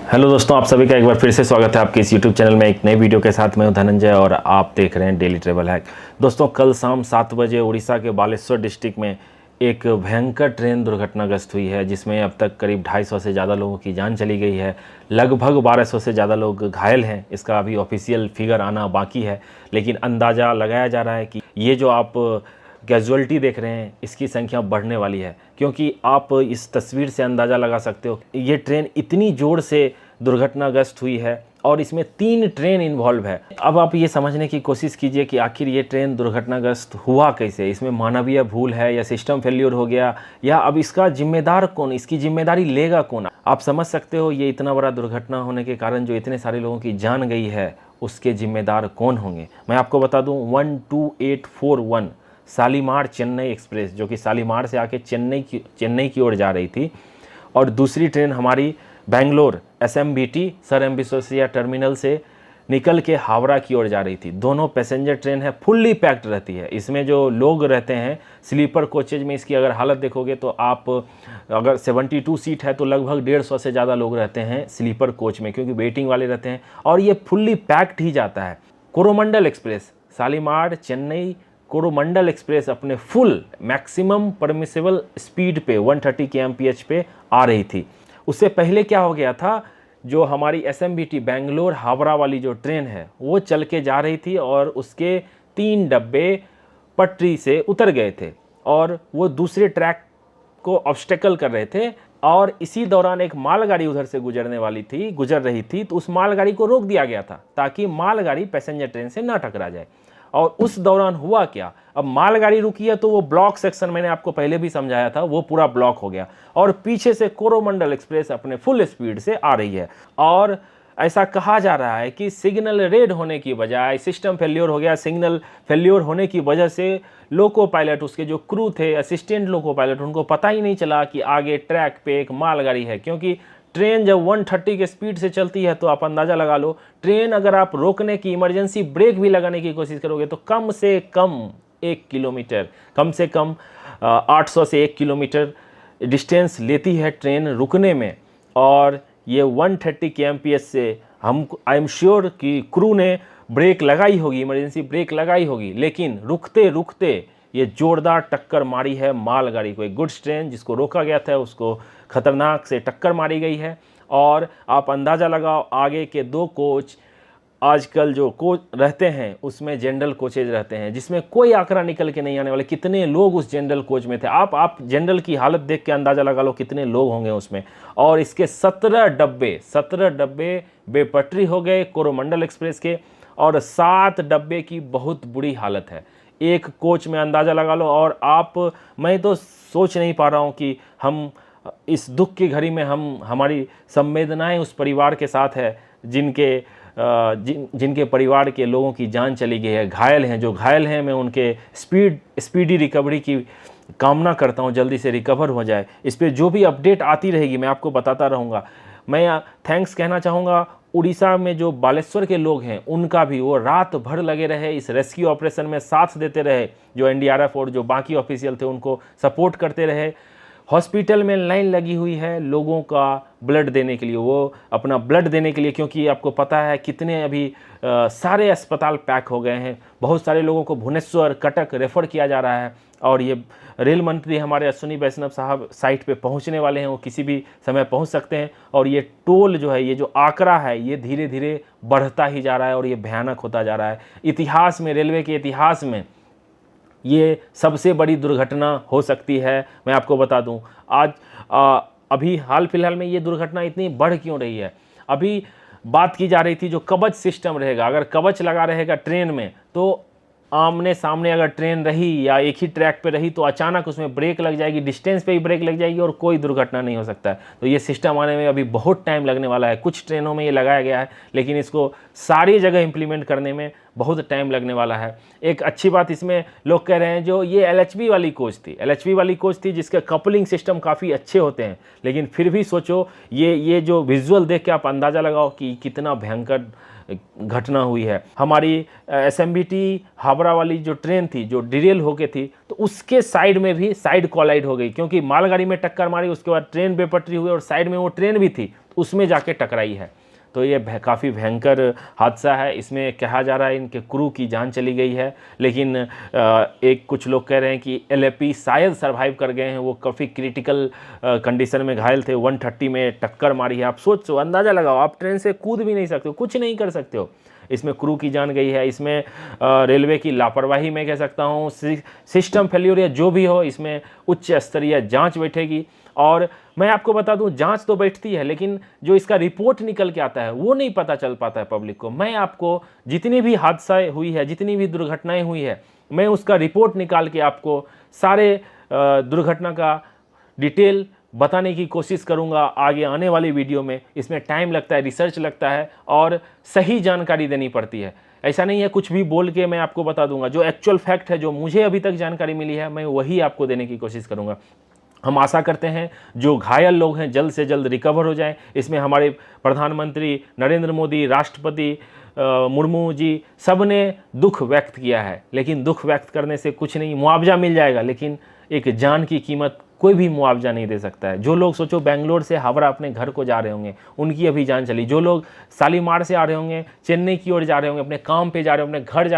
Hello दोस्तों, आप सभी का एक बार फिर से स्वागत है आपके इस यूट्यूब चैनल में एक नई वीडियो के साथ। मैं हूं धनंजय और आप देख रहे हैं डेली ट्रेवल हैक। दोस्तों, कल शाम 7 बजे उड़ीसा के बालेश्वर डिस्ट्रिक्ट में एक भयंकर ट्रेन दुर्घटनाग्रस्त हुई है, जिसमें अब तक करीब 250 से ज़्यादा लोगों की जान चली गई है। लगभग 1200 से ज़्यादा लोग घायल हैं। इसका अभी ऑफिशियल फिगर आना बाकी है, लेकिन अंदाज़ा लगाया जा रहा है कि ये जो आप कैजुअल्टी देख रहे हैं इसकी संख्या बढ़ने वाली है, क्योंकि आप इस तस्वीर से अंदाज़ा लगा सकते हो ये ट्रेन इतनी ज़ोर से दुर्घटनाग्रस्त हुई है और इसमें 3 ट्रेन इन्वॉल्व है। अब आप ये समझने की कोशिश कीजिए कि आखिर ये ट्रेन दुर्घटनाग्रस्त हुआ कैसे। इसमें मानवीय भूल है या सिस्टम फेल्योर हो गया, या अब इसका जिम्मेदार कौन, इसकी जिम्मेदारी लेगा कौन। आप समझ सकते हो ये इतना बड़ा दुर्घटना होने के कारण जो इतने सारे लोगों की जान गई है उसके जिम्मेदार कौन होंगे। मैं आपको बता दूं, 12841 शालीमार चेन्नई एक्सप्रेस, जो कि शालीमार से आके चेन्नई की ओर जा रही थी, और दूसरी ट्रेन हमारी Bangalore SMBT sir M Visvesvaraya terminal से निकल के हावड़ा की ओर जा रही थी। दोनों पैसेंजर ट्रेन है, फुल्ली पैक्ड रहती है। इसमें जो लोग रहते हैं स्लीपर कोचेज में, इसकी अगर हालत देखोगे तो आप अगर 72 सीट है तो लगभग 150 से ज़्यादा लोग रहते हैं स्लीपर कोच में, क्योंकि वेटिंग वाले रहते हैं, और ये फुल्ली पैक्ड ही जाता है। कोरोमंडल एक्सप्रेस शालीमार चेन्नई कोरोमंडल एक्सप्रेस अपने फुल मैक्सिमम परमिसेबल स्पीड पे 130 kmph पे आ रही थी। उससे पहले क्या हो गया था, जो हमारी SMBT बेंगलोर हावड़ा वाली जो ट्रेन है वो चल के जा रही थी और उसके 3 डब्बे पटरी से उतर गए थे और वो दूसरे ट्रैक को ऑब्स्टेकल कर रहे थे, और इसी दौरान एक मालगाड़ी उधर से गुजर रही थी, तो उस मालगाड़ी को रोक दिया गया था ताकि मालगाड़ी पैसेंजर ट्रेन से ना टकरा जाए। और उस दौरान हुआ क्या, अब मालगाड़ी रुकी है तो वो ब्लॉक सेक्शन, मैंने आपको पहले भी समझाया था, वो पूरा ब्लॉक हो गया और पीछे से कोरोमंडल एक्सप्रेस अपने फुल स्पीड से आ रही है। और ऐसा कहा जा रहा है कि सिग्नल रेड होने की बजाय सिस्टम फेल्योर हो गया। सिग्नल फेल्योर होने की वजह से लोको पायलट, उसके जो क्रू थे, असिस्टेंट लोको पायलट, उनको पता ही नहीं चला कि आगे ट्रैक पे एक मालगाड़ी है, क्योंकि ट्रेन जब 130 के स्पीड से चलती है तो आप अंदाज़ा लगा लो, ट्रेन अगर आप रोकने की इमरजेंसी ब्रेक भी लगाने की कोशिश करोगे तो कम से कम 1 किलोमीटर, कम से कम 800 से 1 किलोमीटर डिस्टेंस लेती है ट्रेन रुकने में। और ये 130 kmph से आई एम श्योर कि क्रू ने ब्रेक लगाई होगी, इमरजेंसी ब्रेक लगाई होगी, लेकिन रुकते रुकते ये जोरदार टक्कर मारी है मालगाड़ी को। एक गुड्स ट्रेन जिसको रोका गया था उसको खतरनाक से टक्कर मारी गई है। और आप अंदाज़ा लगाओ, आगे के 2 कोच, आजकल जो कोच रहते हैं उसमें जनरल कोचेज रहते हैं जिसमें कोई आंकड़ा निकल के नहीं आने वाले। कितने लोग उस जनरल कोच में थे, आप जनरल की हालत देख के अंदाज़ा लगा लो कितने लोग होंगे उसमें। और इसके 17 डब्बे बेपटरी हो गए कोरोमंडल एक्सप्रेस के, और 7 डब्बे की बहुत बुरी हालत है एक कोच में, अंदाज़ा लगा लो। और मैं तो सोच नहीं पा रहा हूँ कि हम इस दुख की घड़ी में हमारी संवेदनाएं उस परिवार के साथ है जिनके परिवार के लोगों की जान चली गई है, घायल हैं। जो घायल हैं मैं उनके स्पीडी रिकवरी की कामना करता हूं, जल्दी से रिकवर हो जाए। इस पर जो भी अपडेट आती रहेगी मैं आपको बताता रहूँगा। मैं थैंक्स कहना चाहूँगा उड़ीसा में जो बालेश्वर के लोग हैं उनका भी, वो रात भर लगे रहे इस रेस्क्यू ऑपरेशन में, साथ देते रहे। जो NDRF और जो बाकी ऑफिशियल थे उनको सपोर्ट करते रहे। हॉस्पिटल में लाइन लगी हुई है लोगों का ब्लड देने के लिए, वो अपना ब्लड देने के लिए, क्योंकि आपको पता है कितने अभी सारे अस्पताल पैक हो गए हैं। बहुत सारे लोगों को भुवनेश्वर, कटक रेफ़र किया जा रहा है। और ये रेल मंत्री हमारे अश्विनी वैष्णव साहब साइट पे पहुंचने वाले हैं, वो किसी भी समय पहुंच सकते हैं। और ये टोल जो है, ये जो आंकड़ा है, ये धीरे धीरे बढ़ता ही जा रहा है और ये भयानक होता जा रहा है। इतिहास में, रेलवे के इतिहास में ये सबसे बड़ी दुर्घटना हो सकती है। मैं आपको बता दूं, आज अभी हाल फिलहाल में ये दुर्घटना इतनी बढ़ क्यों रही है। अभी बात की जा रही थी जो कवच सिस्टम रहेगा, अगर कवच लगा रहेगा ट्रेन में तो आमने सामने अगर ट्रेन रही या एक ही ट्रैक पे रही तो अचानक उसमें ब्रेक लग जाएगी, डिस्टेंस पे ही ब्रेक लग जाएगी और कोई दुर्घटना नहीं हो सकता है। तो ये सिस्टम आने में अभी बहुत टाइम लगने वाला है। कुछ ट्रेनों में ये लगाया गया है, लेकिन इसको सारी जगह इंप्लीमेंट करने में बहुत टाइम लगने वाला है। एक अच्छी बात इसमें लोग कह रहे हैं, जो ये LHB वाली कोच थी जिसके कपलिंग सिस्टम काफ़ी अच्छे होते हैं, लेकिन फिर भी सोचो ये जो विजुअल देख के आप अंदाज़ा लगाओ कि कितना भयंकर घटना हुई है। हमारी SMBT हावड़ा वाली जो ट्रेन थी जो डिरेल हो गई थी, तो उसके साइड में भी साइड कोलाइड हो गई, क्योंकि मालगाड़ी में टक्कर मारी, उसके बाद ट्रेन बेपटरी हुई और साइड में वो ट्रेन भी थी, उसमें जाके टकराई है। तो ये काफ़ी भयंकर हादसा है। इसमें कहा जा रहा है इनके क्रू की जान चली गई है, लेकिन एक कुछ लोग कह रहे हैं कि LAP शायद सरवाइव कर गए हैं। वो काफ़ी क्रिटिकल कंडीशन में घायल थे, 130 में टक्कर मारी है। आप सोचो, अंदाज़ा लगाओ, आप ट्रेन से कूद भी नहीं सकते हो, कुछ नहीं कर सकते हो। इसमें क्रू की जान गई है। इसमें रेलवे की लापरवाही मैं कह सकता हूँ, सिस्टम फेल्योर या जो भी हो, इसमें उच्च स्तरीय जांच बैठेगी। और मैं आपको बता दूं, जांच तो बैठती है, लेकिन जो इसका रिपोर्ट निकल के आता है वो नहीं पता चल पाता है पब्लिक को। मैं आपको जितनी भी हादसा हुई है, जितनी भी दुर्घटनाएं हुई है, मैं उसका रिपोर्ट निकाल के आपको सारे दुर्घटना का डिटेल बताने की कोशिश करूंगा आगे आने वाली वीडियो में। इसमें टाइम लगता है, रिसर्च लगता है और सही जानकारी देनी पड़ती है। ऐसा नहीं है कुछ भी बोल के मैं आपको बता दूंगा। जो एक्चुअल फैक्ट है, जो मुझे अभी तक जानकारी मिली है, मैं वही आपको देने की कोशिश करूंगा। हम आशा करते हैं जो घायल लोग हैं जल्द से जल्द रिकवर हो जाएं। इसमें हमारे प्रधानमंत्री नरेंद्र मोदी, राष्ट्रपति मुर्मू जी, सब ने दुख व्यक्त किया है। लेकिन दुख व्यक्त करने से कुछ नहीं, मुआवजा मिल जाएगा, लेकिन एक जान की कीमत कोई भी मुआवजा नहीं दे सकता है। जो लोग सोचो बेंगलोर से हावड़ा अपने घर को जा रहे होंगे, उनकी अभी जान चली। जो लोग शालीमार से आ रहे होंगे, चेन्नई की ओर जा रहे होंगे, अपने काम पे जा रहे होंगे, अपने घर जा